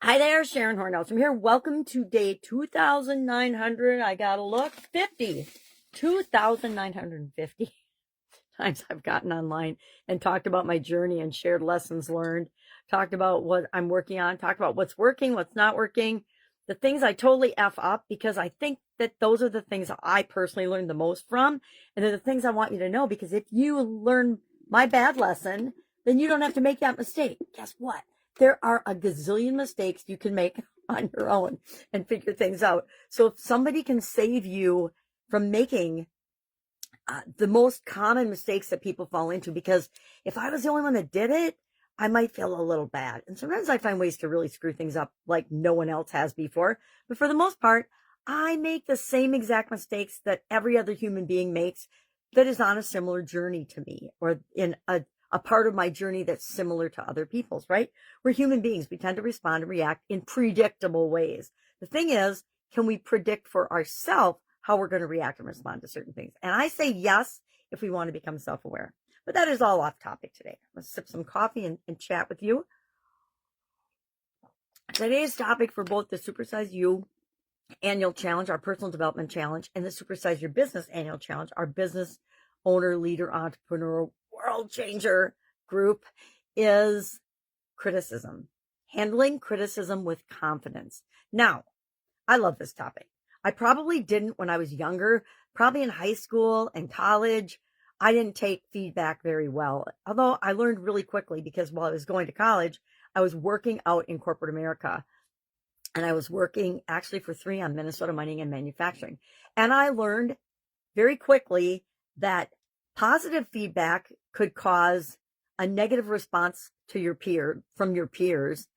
Hi there, Sharon Horne-Ellstrom here. Welcome to day 2,900. I gotta look, 50. 2,950 times I've gotten online and talked about my journey and shared lessons learned, talked about what I'm working on, talked about what's working, what's not working, the things I totally F up, because I think that those are the things that I personally learned the most from. And they're the things I want you to know, because if you learn my bad lesson, then you don't have to make that mistake. Guess what? There are a gazillion mistakes you can make on your own and figure things out. So if somebody can save you from making the most common mistakes that people fall into, because if I was the only one that did it, I might feel a little bad. And sometimes I find ways to really screw things up like no one else has before. But for the most part, I make the same exact mistakes that every other human being makes that is on a similar journey to me, or in a part of my journey that's similar to other people's, right? We're human beings. We tend to respond and react in predictable ways. The thing is, can we predict for ourselves how we're going to react and respond to certain things? And I say yes, if we want to become self-aware. But that is all off topic today. Let's sip some coffee and chat with you. Today's topic for both the Supersize You annual challenge, our personal development challenge, and the Supersize Your Business annual challenge, our business owner, leader, entrepreneur, world changer group, is criticism. Handling criticism with confidence. Now, I love this topic. I probably didn't when I was younger, probably in high school and college. I didn't take feedback very well, although I learned really quickly, because while I was going to college, I was working out in corporate America. And I was working actually for 3M, Minnesota Mining and Manufacturing. And I learned very quickly that positive feedback could cause a negative response to from your peers.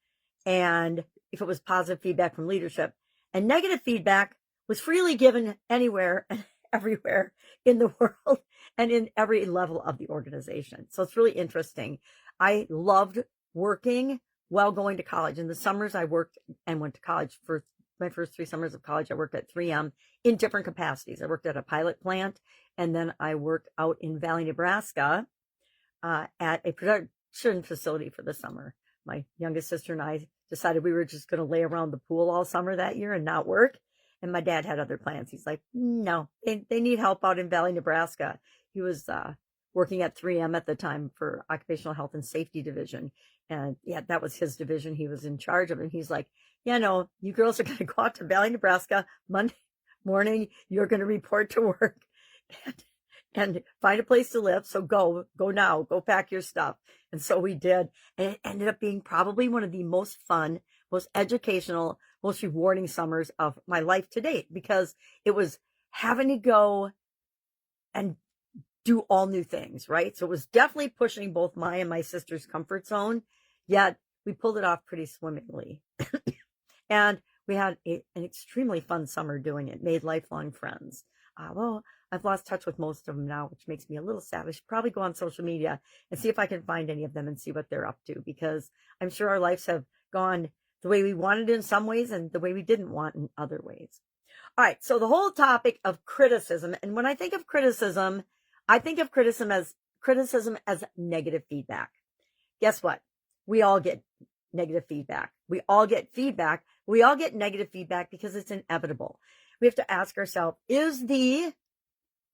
And if it was positive feedback from leadership, and negative feedback was freely given anywhere and everywhere in the world and in every level of the organization. So it's really interesting. I loved working while going to college. In the summers, I worked and went to college. For my first 3 summers of college, I worked at 3M in different capacities. I worked at a pilot plant, and then I worked out in Valley, Nebraska, at a production facility for the summer. My youngest sister and I decided we were just going to lay around the pool all summer that year and not work. And my dad had other plans. He's like, no, they need help out in Valley, Nebraska. He was working at 3M at the time for Occupational Health and Safety Division. And yeah, that was his division he was in charge of. And he's like, yeah, no, you girls are going to go out to Valley, Nebraska Monday morning. You're going to report to work and find a place to live. So go now, go pack your stuff. And so we did. And it ended up being probably one of the most fun, most educational, most rewarding summers of my life to date, because it was having to go and do all new things, right? So it was definitely pushing both my and my sister's comfort zone, yet we pulled it off pretty swimmingly. And we had an extremely fun summer doing it, made lifelong friends. Well, I've lost touch with most of them now, which makes me a little sad. I should probably go on social media and see if I can find any of them and see what they're up to, because I'm sure our lives have gone the way we wanted in some ways and the way we didn't want in other ways. All right, so the whole topic of criticism, and when I think of criticism, I think of criticism as negative feedback. Guess what? We all get negative feedback. We all get feedback. We all get negative feedback because it's inevitable. We have to ask ourselves,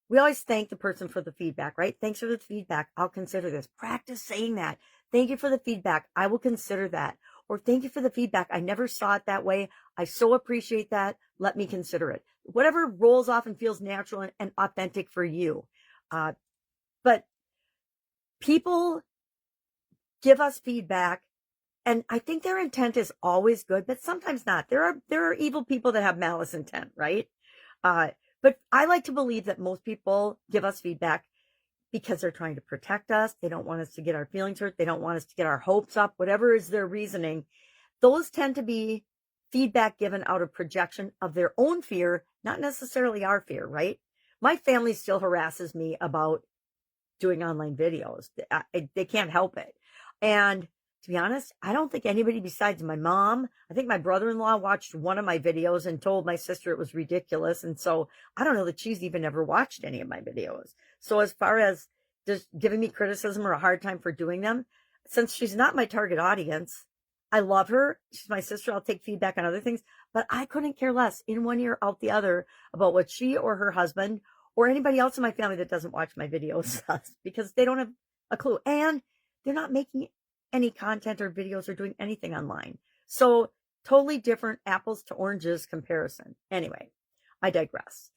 we always thank the person for the feedback, right? Thanks for the feedback. I'll consider this. Practice saying that. Thank you for the feedback. I will consider that. Or thank you for the feedback. I never saw it that way. I so appreciate that. Let me consider it. Whatever rolls off and feels natural and authentic for you. But people give us feedback, and I think their intent is always good, but sometimes not. There are evil people that have malice intent, right? But I like to believe that most people give us feedback because they're trying to protect us. They don't want us to get our feelings hurt. They don't want us to get our hopes up, whatever is their reasoning. Those tend to be feedback given out of projection of their own fear, not necessarily our fear, right? My family still harasses me about doing online videos. They can't help it. And to be honest, I don't think anybody besides my mom, I think my brother-in-law watched one of my videos and told my sister it was ridiculous. And so I don't know that she's even ever watched any of my videos. So as far as just giving me criticism or a hard time for doing them, since she's not my target audience, I love her. She's my sister. I'll take feedback on other things, but I couldn't care less in one ear, out the other about what she or her husband or anybody else in my family that doesn't watch my videos does, because they don't have a clue. And they're not making any content or videos or doing anything online. So totally different apples to oranges comparison. Anyway, I digress.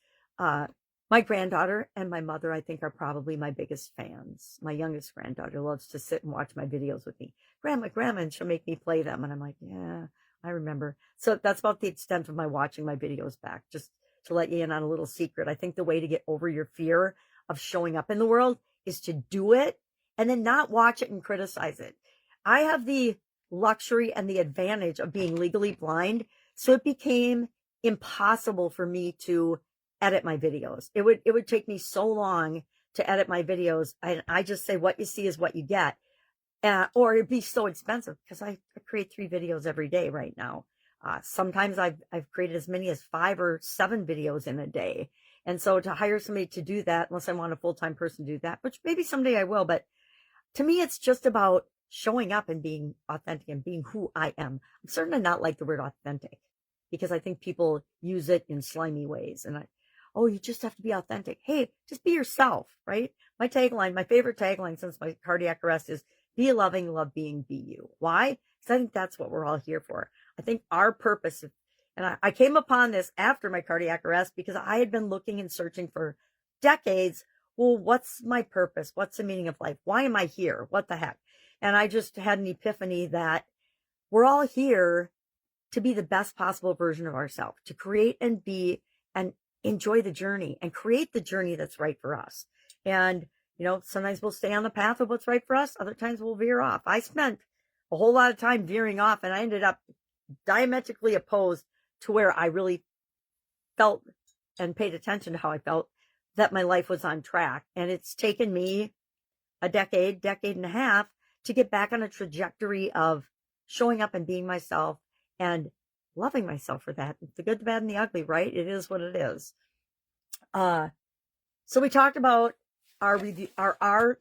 My granddaughter and my mother, I think, are probably my biggest fans. My youngest granddaughter loves to sit and watch my videos with me. Grandma, and she'll make me play them. And I'm like, yeah, I remember. So that's about the extent of my watching my videos back. Just to let you in on a little secret. I think the way to get over your fear of showing up in the world is to do it and then not watch it and criticize it. I have the luxury and the advantage of being legally blind. So it became impossible for me to edit my videos. It would take me so long to edit my videos. I just say what you see is what you get. Or it'd be so expensive because I create 3 videos every day right now. Sometimes I've created as many as 5 or 7 videos in a day. And so to hire somebody to do that, unless I want a full-time person to do that, which maybe someday I will, but to me, it's just about showing up and being authentic and being who I am. I'm starting to not like the word authentic because I think people use it in slimy ways. And oh, you just have to be authentic. Hey, just be yourself, right? My tagline, my favorite tagline since my cardiac arrest is be loving, love being, be you. Why? Because I think that's what we're all here for. I think our purpose, and I came upon this after my cardiac arrest because I had been looking and searching for decades. Well, what's my purpose? What's the meaning of life? Why am I here? What the heck? And I just had an epiphany that we're all here to be the best possible version of ourselves, to create and be and enjoy the journey and create the journey that's right for us. And, sometimes we'll stay on the path of what's right for us. Other times we'll veer off. I spent a whole lot of time veering off, and I ended up diametrically opposed to where I really felt and paid attention to how I felt that my life was on track. And it's taken me a decade and a half to get back on a trajectory of showing up and being myself and loving myself for that. The good, the bad, and the ugly, right? It is what it is. So we talked about our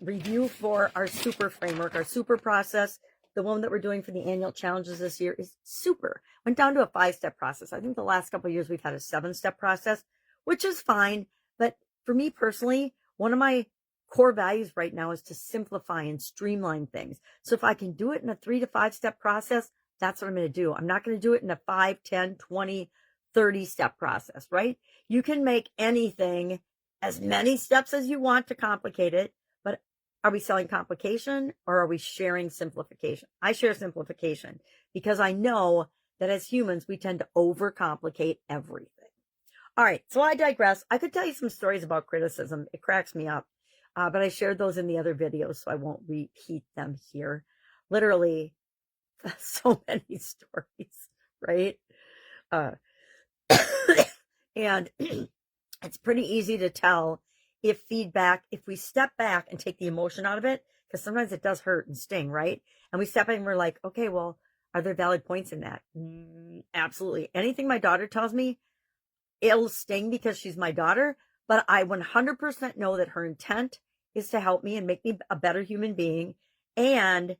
review for our super framework, our super process. The one that we're doing for the annual challenges this year is super. Went down to a 5-step process. I think the last couple of years we've had a 7-step process, which is fine. But for me personally, one of my core values right now is to simplify and streamline things. So if I can do it in a 3 to 5-step process, that's what I'm going to do. I'm not going to do it in a 5, 10, 20, 30-step process, right? You can make anything as many steps as you want to complicate it, but are we selling complication or are we sharing simplification? I share simplification because I know that as humans, we tend to overcomplicate everything. All right, so I digress. I could tell you some stories about criticism. It cracks me up, but I shared those in the other videos, so I won't repeat them here. Literally, so many stories, right? And it's pretty easy to tell if we step back and take the emotion out of it, because sometimes it does hurt and sting, right? And we step back and we're like, okay, well, are there valid points in that? Absolutely. Anything my daughter tells me, it'll sting because she's my daughter, but I 100% know that her intent is to help me and make me a better human being, and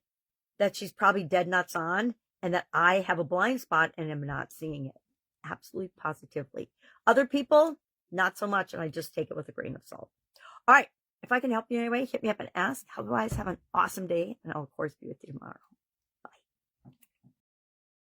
that she's probably dead nuts on, and that I have a blind spot and am not seeing it. Absolutely, positively. Other people, not so much, and I just take it with a grain of salt. All right, if I can help you anyway, hit me up and ask. Otherwise, have an awesome day, and I'll, of course, be with you tomorrow.